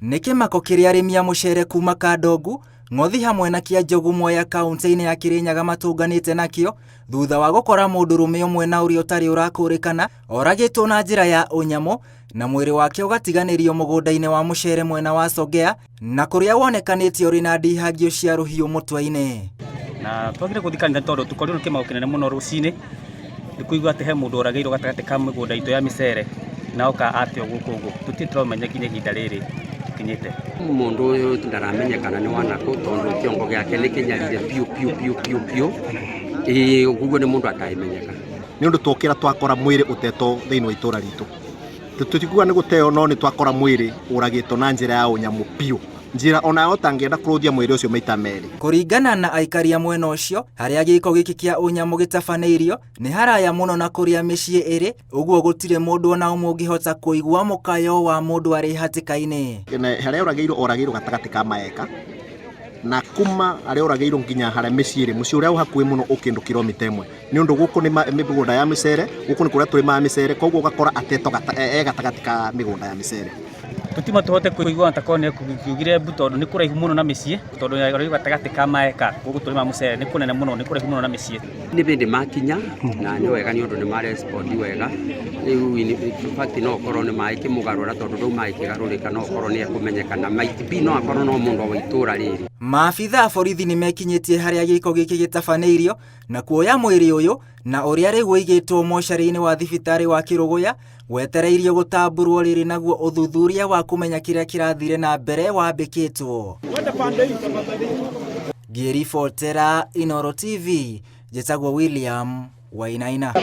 Niki mako kiria arimi a mucere kuma Kandogu, Ng'othi hamwe na Kĩanjogu Mwea kaunti-inĩ ya Kirinyaga matũnganĩte nakĩo thutha wa gũkora mũndũrũme ũmwe na ũrĩa ũtarĩ ũrakũrĩkana oragĩtwo na njĩra ya ũnyamũ na mwĩrĩ wake ũgatiganĩrio mũgũnda-inĩ wa mucere mwena wa Songea na kũrĩa wonekanĩte ũrĩ na ndihangio cia rũhiũ mũtwe-inĩ. Na twagire gũthikania tondũ tũkorirwo nĩ kĩmako kĩnene mũno rũcinĩ nĩ kũigua atĩ he mũndũ oragĩirwo gatagatĩ ka mĩgũnda itũ ya mĩcere na oka atĩ gũkũ ũguo tũtiramenya nginya ihinda rĩrĩ kinyite. Mundu uyu ndaramenyekana ni wanakũ tondu kiongo giake ni kinyarire piu uguo ni mundu ataimenyeka ni undu twokira twakora mwiri uteto thiini wa itura ritu tutikuga ni guteo no ni twakora mwiri uragitwo na njira ya unyamu piu njira ona otangienda kuruthia mwiri ucio maita meri. Kuringana na aikari a mwena ucio haria giko giki kia unyamu gitabaneirio ni haraya muno na kuria micii iri uguo gutire mundu ona umwe ungihota kuigua mukayo wa mundu ari hatikaini. Haria oragirwo gatagati ka maeka na kuma aria oragirwo nginya haria micii iri mucii uria uhakuhi muno ukindu kilomita 1 ni undu guku ni migunda ya micere guku ni kuria turi ma micere koguo ugakora ateto gatagati ka migunda ya micere. Tutima tuhote kuigua ntakone kuugire mbuto ni kuraihu muno na micii tondu ari gatagati ka maeka guku turi ma mucere ni kunene muno ni kuraihu muno na micii ni bindi makinya na ni wega ni undu ni ma respond wega riu in fact no korwo ni mai kimugarura tondu ndo mai kigarurika no korwo ni akumenyekana maitipi no akorwo no mundu wa itura riri. Maabitha a borithi ni mekinyitie haria giko giki gitabaneirio na kuoya mwiri uyu na uria rigu igitwo mocarĩ-inĩ wa thibitari wa Kiruguya wetereirio gutamburwo riri naguo uthuthuria wa kumenya kiria kirathire na mbere wambikitwo. Ngĩribotera Inooro TV, njĩtagwo William Wainaina.